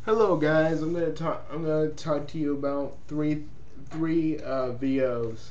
Hello guys, I'm gonna talk to you about three videos.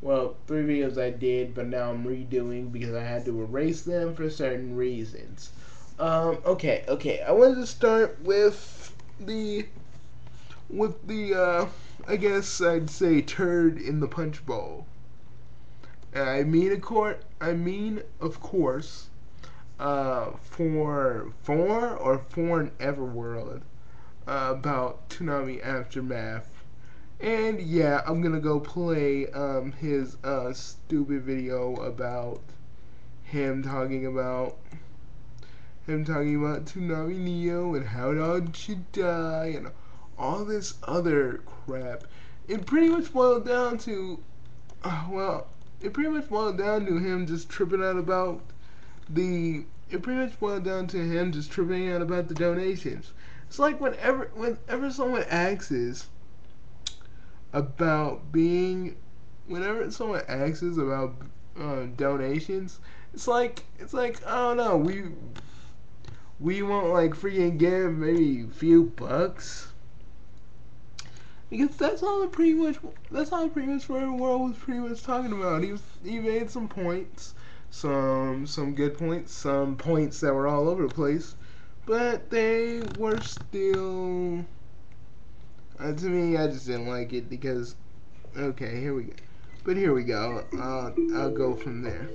Well, three videos I did, but now I'm redoing because I had to erase them for certain reasons. Okay. I wanted to start with the I guess I'd say turd in the punch bowl. Of course, for Foreign Everworld about Toonami Aftermath. And yeah, I'm gonna go play his stupid video about him talking about Toonami Neo and how dog should die and all this other crap. It pretty much boiled down to well, it pretty much boiled down to him just tripping out about the it pretty much boiled down to him just tripping out about the donations. It's like whenever someone asks about being whenever someone asks about donations, it's like I don't know, we won't like freaking give maybe a few bucks because that's all pretty much what World was pretty much talking about. He made some points, some good points, some points that were all over the place, but they were still to me. I just didn't like it because okay, here we go. But here we go. I'll go from there.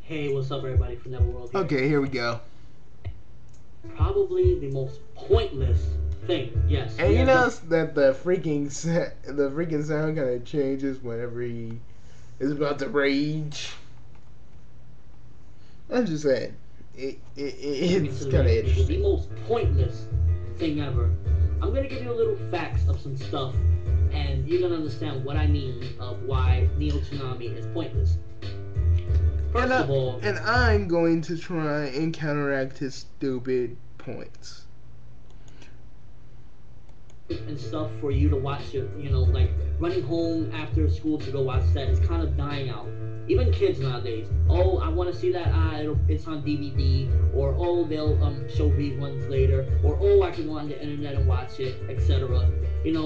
Hey, what's up, everybody from Neverworld here. Okay, here we go. Probably the most pointless thing. Yes. And you notice that the freaking sound kind of changes whenever he is about to rage. I'm just saying, it's kind of interesting. The most pointless thing ever. I'm gonna give you a little facts of some stuff, and you're gonna understand what I mean of why Neo Toonami is pointless. First of all, and I'm going to try and counteract his stupid points and stuff for you to watch it, like running home after school to go watch that is kind of dying out. Even kids nowadays, oh, I want to see that, it's on DVD, or oh, they'll show reruns later, or oh, I can go on the internet and watch it, etc.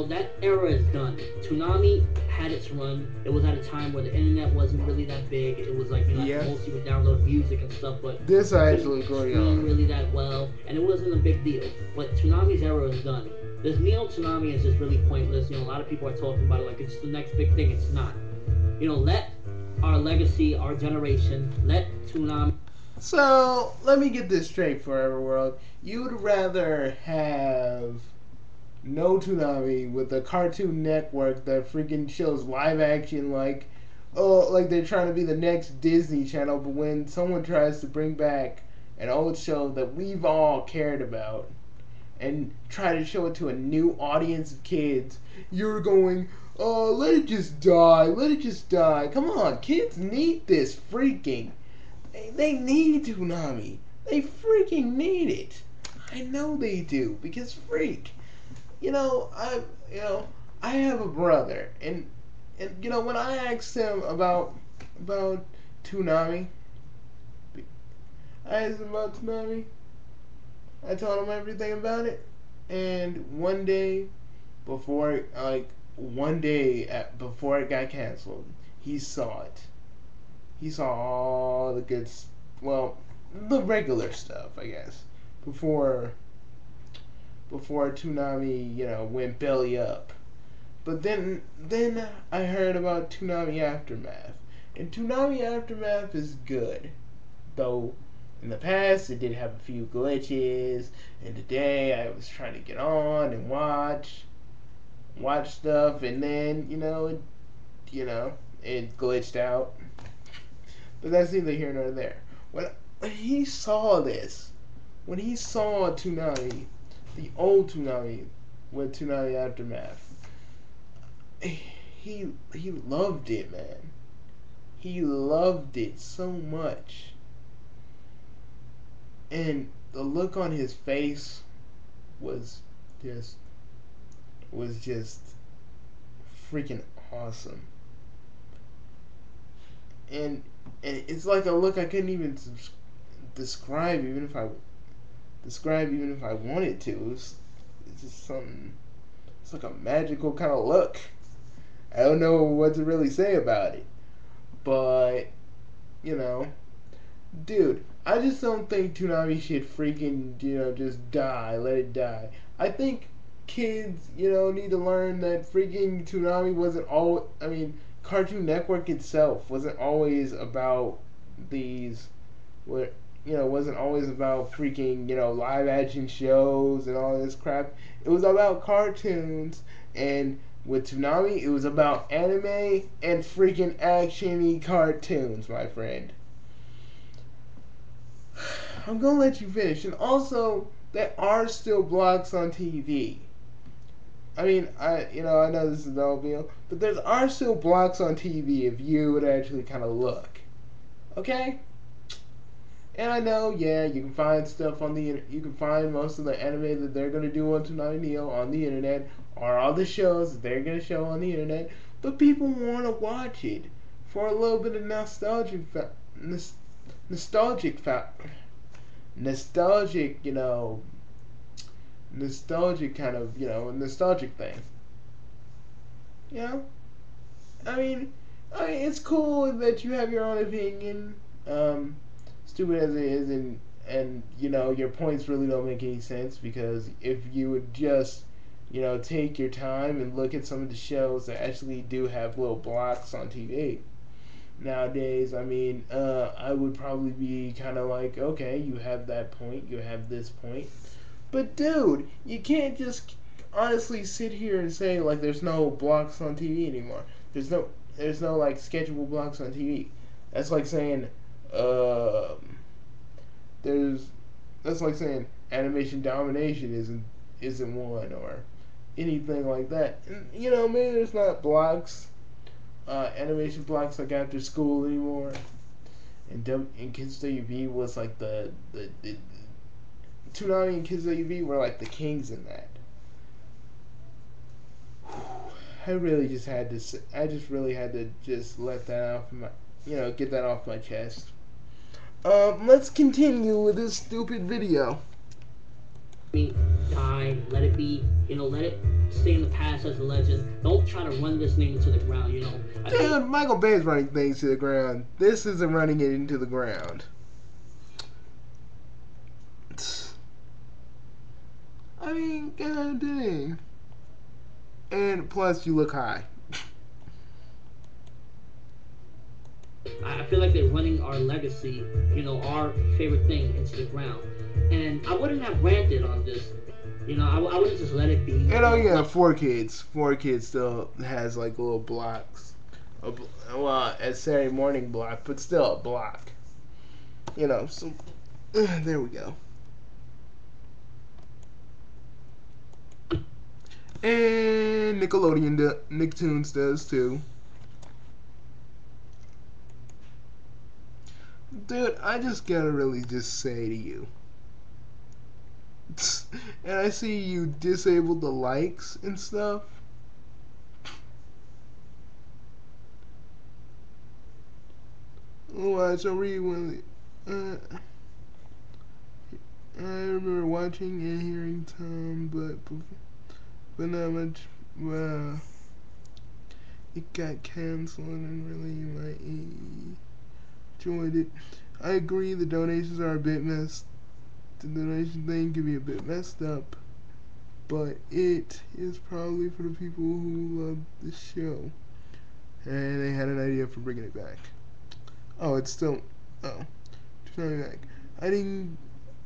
That era is done. Toonami had its run. It was at a time where the internet wasn't really that big. It was like, mostly would download music and stuff, but this I actually agree on. Really that well, and it wasn't a big deal. But Toonami's era is done. This Neo Toonami is just really pointless. A lot of people are talking about it like it's the next big thing. It's not. Let our legacy, our generation, let Toonami. So let me get this straight, Forever World. You'd rather have no Toonami with a Cartoon Network that freaking shows live action like they're trying to be the next Disney Channel, but when someone tries to bring back an old show that we've all cared about and try to show it to a new audience of kids, you're going, oh, let it just die. Let it just die. Come on, kids need this freaking. They need Toonami. They freaking need it. I know they do because freak. I have a brother, and when I asked him about Toonami, I asked him about Toonami. I told him everything about it, and before before it got canceled, he saw it. He saw all the the regular stuff, I guess, before Toonami, went belly up. But then I heard about Toonami Aftermath, and Toonami Aftermath is good, though. In the past, it did have a few glitches, and today I was trying to get on and watch stuff, and then it glitched out. But that's neither here nor there. When he saw this, when he saw Toonami, the old Toonami with Toonami Aftermath, he loved it, man. He loved it so much. And the look on his face was just freaking awesome. And it's like a look I couldn't even describe even if I wanted to. It's just something. It's like a magical kind of look. I don't know what to really say about it, but you know, dude, I just don't think Toonami should freaking just die. Let it die. I think kids need to learn that freaking Toonami wasn't all. I mean, Cartoon Network itself wasn't always about these. What wasn't always about freaking live action shows and all this crap. It was about cartoons, and with Toonami, it was about anime and freaking actiony cartoons, my friend. I'm gonna let you finish. And also, there are still blocks on TV. I mean, I know this is no deal, but there are still blocks on TV if you would actually kind of look. Okay? And I know, yeah, you can find stuff on the you can find most of the anime that they're gonna do on Toonami Neo on the internet, or all the shows that they're gonna show on the internet. But people want to watch it for a little bit of nostalgic, nostalgic, nostalgic kind of, nostalgic thing. You know, I mean, it's cool that you have your own opinion. Stupid as it is, and your points really don't make any sense, because if you would just take your time and look at some of the shows that actually do have little blocks on TV nowadays, I mean, I would probably be kind of like, okay, you have that point, you have this point, but dude, you can't just honestly sit here and say like there's no blocks on TV anymore. There's no like schedulable blocks on TV. That's like saying there's that's like saying animation domination isn't one, or anything like that. And, maybe there's not blocks, animation blocks like after school anymore. And Kids WB was like the Toonami and Kids WB were like the kings in that. I really just had to. I just really had to just let that off my, get that off my chest. Let's continue with this stupid video. Die, let it be, let it stay in the past as a legend. Don't try to run this name into the ground, Dude, Michael Bay's running things to the ground. This isn't running it into the ground. I mean, god dang. And plus, you look high. I feel like they're running our legacy, our favorite thing, into the ground. And I wouldn't have ranted on this. I wouldn't just let it be. And yeah, 4Kids. 4Kids still has like little blocks. Well, a Saturday morning block, but still a block. So there we go. And Nickelodeon, Nicktoons does too. Dude, I just gotta really just say to you. And I see you disabled the likes and stuff. Watch, I'll read one. I remember watching and hearing Tom, but not much. Wow. It got canceled and really might enjoyed it. I agree the donations are a bit messed. The donation thing can be a bit messed up, but it is probably for the people who love the show, and they had an idea for bringing it back. Oh, it's still. Oh, Toonami back.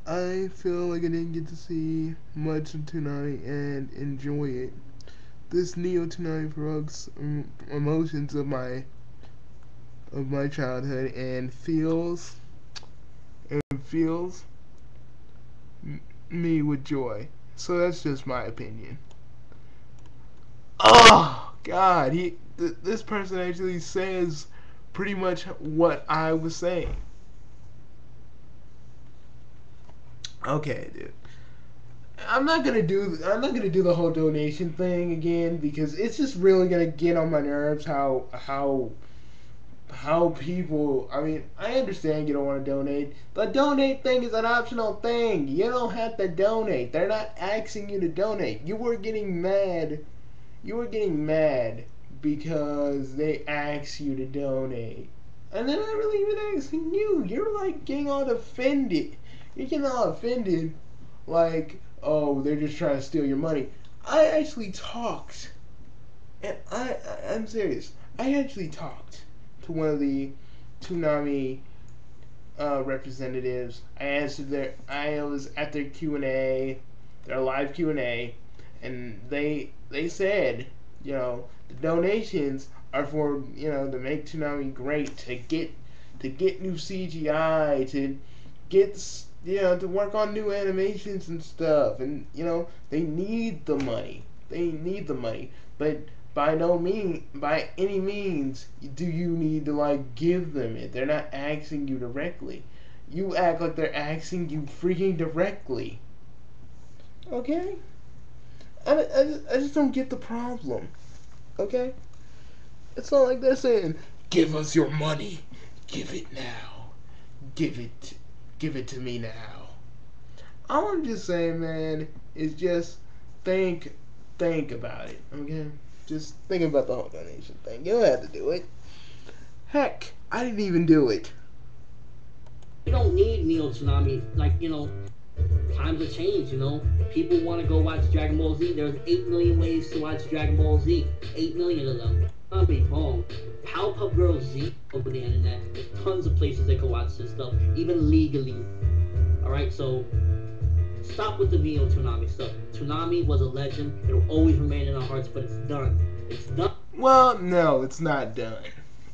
I feel like I didn't get to see much of Toonami and enjoy it. This Neo Toonami provokes emotions of my childhood and feels me with joy. So that's just my opinion. Oh God, this person actually says pretty much what I was saying. Okay, dude. I'm not gonna do the whole donation thing again, because it's just really gonna get on my nerves how how people, I mean, I understand you don't want to donate. The donate thing is an optional thing. You don't have to donate. They're not asking you to donate. You were getting mad because they asked you to donate. And they're not really even asking you. You're like getting all offended. You're getting all offended like, oh, they're just trying to steal your money. I actually talked, and I'm serious. I actually talked to one of the Toonami representatives. I was at their Q&A, their live Q&A, and they said, the donations are for, to make Toonami great, to get new CGI, to get, to work on new animations and stuff, and they need the money. They need the money, but by any means, do you need to like give them it? They're not asking you directly. You act like they're asking you freaking directly. Okay? I just don't get the problem. Okay? It's not like they're saying, give us your money. Give it now. Give it. Give it to me now. All I'm just saying, man, is just think about it. Okay? Just think about the whole donation thing. You don't have to do it. Heck, I didn't even do it. You don't need Neo Tsunami. Like, times have changed, People want to go watch Dragon Ball Z. There's 8 million ways to watch Dragon Ball Z. 8 million of them. Don't be wrong. Powerpuff Girls Z over the internet. There's tons of places they can watch this stuff, even legally. Alright, so stop with the Neo Toonami stuff. Toonami was a legend. It'll always remain in our hearts, but it's done. It's done. Well, no, it's not done.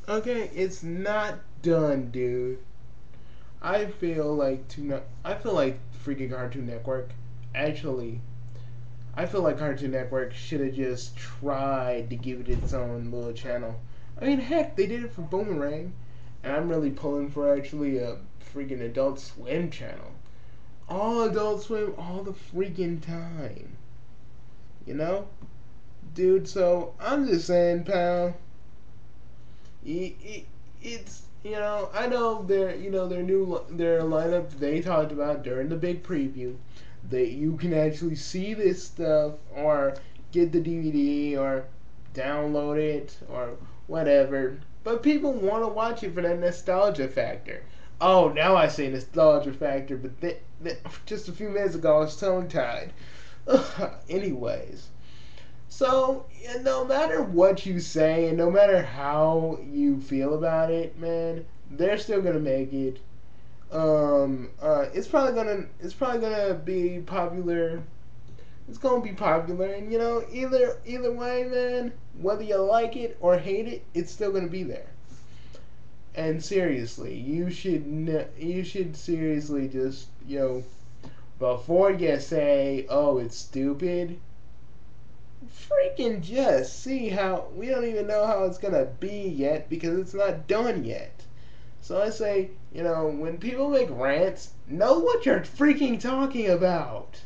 Okay, it's not done, dude. I feel like freaking Cartoon Network. Actually, I feel like Cartoon Network should have just tried to give it its own little channel. I mean, heck, they did it for Boomerang, and I'm really pulling for actually a freaking Adult Swim channel. All Adult Swim, all the freaking time. Dude, so I'm just saying, pal, it's, I know their lineup they talked about during the big preview, that you can actually see this stuff or get the DVD or download it or whatever. But people want to watch it for that nostalgia factor. Oh, now I say nostalgia factor, but just a few minutes ago I was tongue-tied. Anyways. So, no matter what you say and no matter how you feel about it, man, they're still gonna make it. It's probably gonna be popular. It's gonna be popular, and either way, man, whether you like it or hate it, it's still gonna be there. And seriously, you should seriously just before you say, oh, it's stupid, freaking just see how we don't even know how it's gonna be yet because it's not done yet. So I say, when people make rants, know what you're freaking talking about.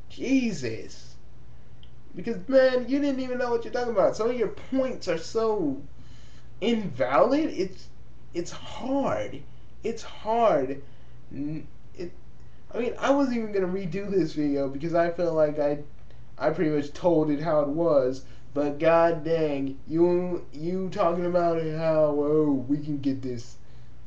Jesus. Because, man, you didn't even know what you're talking about. Some of your points are so invalid. It's hard. It's hard. I wasn't even gonna redo this video because I felt like I pretty much told it how it was. But god dang, you talking about it how, oh, we can get this.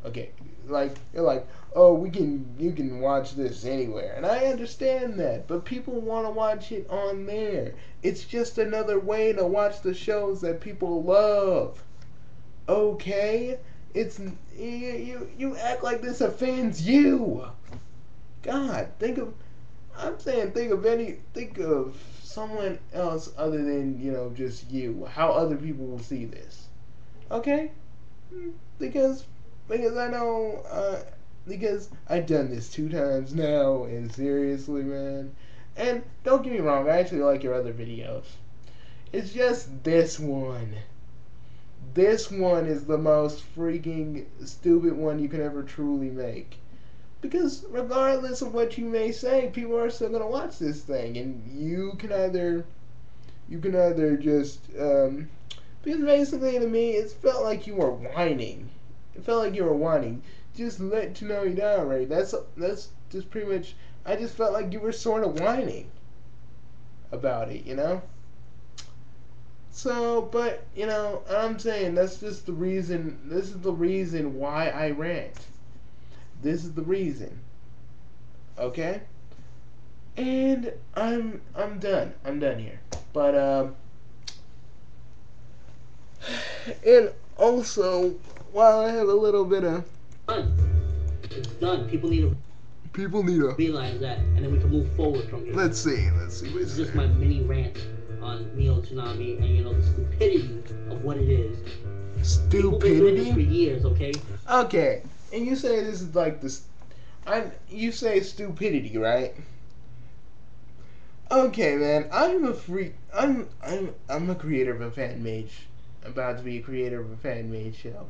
Okay, you're like, oh, you can watch this anywhere, and I understand that, but people want to watch it on there. It's just another way to watch the shows that people love. Okay, it's you act like this offends you. God, think of someone else other than just you. How other people will see this. Okay, because I know, because I've done this 2 times now, and seriously, man. And don't get me wrong, I actually like your other videos. It's just this one. This one is the most freaking stupid one you can ever truly make. Because regardless of what you may say, people are still gonna watch this thing, and you can either just Because basically to me, it felt like you were whining. It felt like you were whining. Just let Toonami down already. That's just pretty much. I just felt like you were sort of whining about it, you know. So, but you know, I'm saying that's just the reason. This is the reason why I rant. This is the reason. Okay. And I'm done. I'm done here. But and also, while I have a little bit of Done. It's done. people need to realize that, and then we can move forward from here. let's see This is just my mini rant on Neo Toonami and the stupidity of what it is. People been doing this for stupidity. years, okay? Okay, and you say this is like this. You say stupidity, right? Okay, man. I'm a freak. I'm a creator of a fan made. About to be a creator of a fan made show.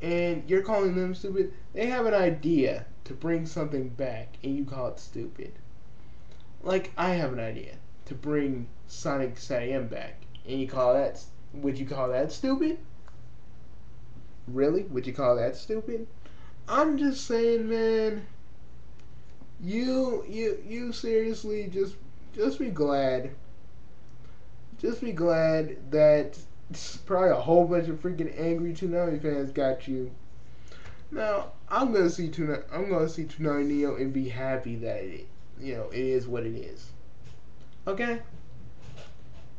And you're calling them stupid. They have an idea to bring something back, and you call it stupid. Like I have an idea to bring Sonic Saiyan back, and you call that. Would you call that stupid? Really? Would you call that stupid? I'm just saying, man. You seriously just be glad. Just be glad that probably a whole bunch of freaking angry Toonami fans got you. Now I'm gonna see Toonami Neo and be happy that it is what it is. Okay.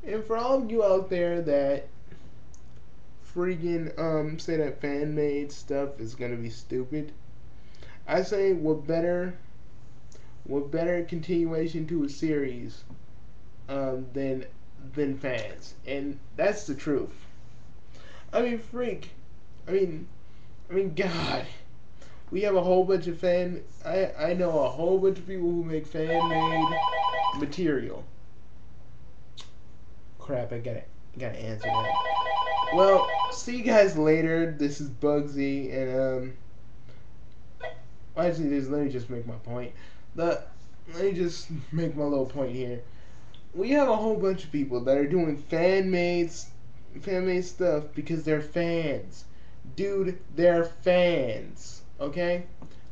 And for all of you out there that freaking say that fan made stuff is gonna be stupid, I say what better continuation to a series than fans, and that's the truth. I mean, freak. I mean, God. We have a whole bunch of I know a whole bunch of people who make fan made material. Crap! I gotta answer that. Well, see you guys later. This is Bugsy, and actually, let me just make my point. Let me just make my little point here. We have a whole bunch of people that are doing fan made stuff because they're fans. Dude, they're fans. Okay?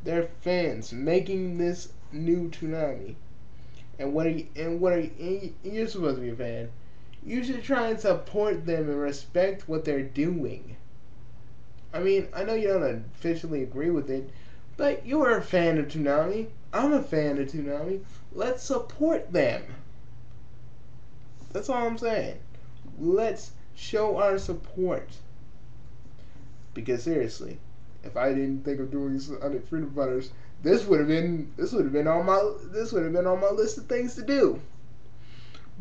They're fans making this new Toonami. And you're supposed to be a fan. You should try and support them and respect what they're doing. I mean, I know you don't officially agree with it, but you're a fan of Toonami. I'm a fan of Toonami. Let's support them. That's all I'm saying. Let's show our support. Because seriously, if I didn't think of doing Sonic Freedom Fighters, this would have been on my list of things to do.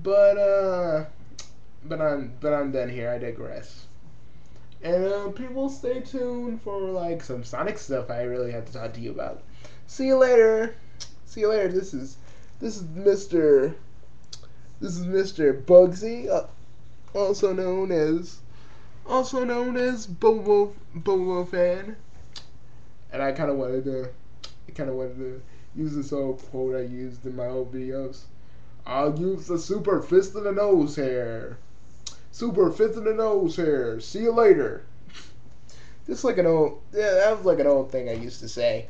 But I'm done here. I digress. And people, stay tuned for like some Sonic stuff I really have to talk to you about. See you later. See you later. This is Mr. Bugsy, also known as Bobo Fan. And I kind of wanted to use this old quote I used in my old videos. I'll use the super fist in the nose hair. Super fist in the nose hair. See you later. Just like that was like an old thing I used to say.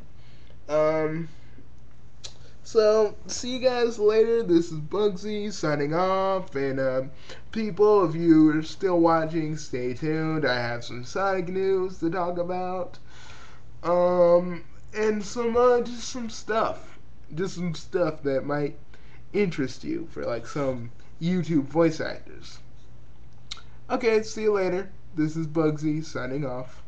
So, see you guys later. This is Bugsy signing off. And, people, if you are still watching, stay tuned. I have some Sonic news to talk about. And just some stuff. Just some stuff that might interest you for, like, some YouTube voice actors. Okay, see you later. This is Bugsy signing off.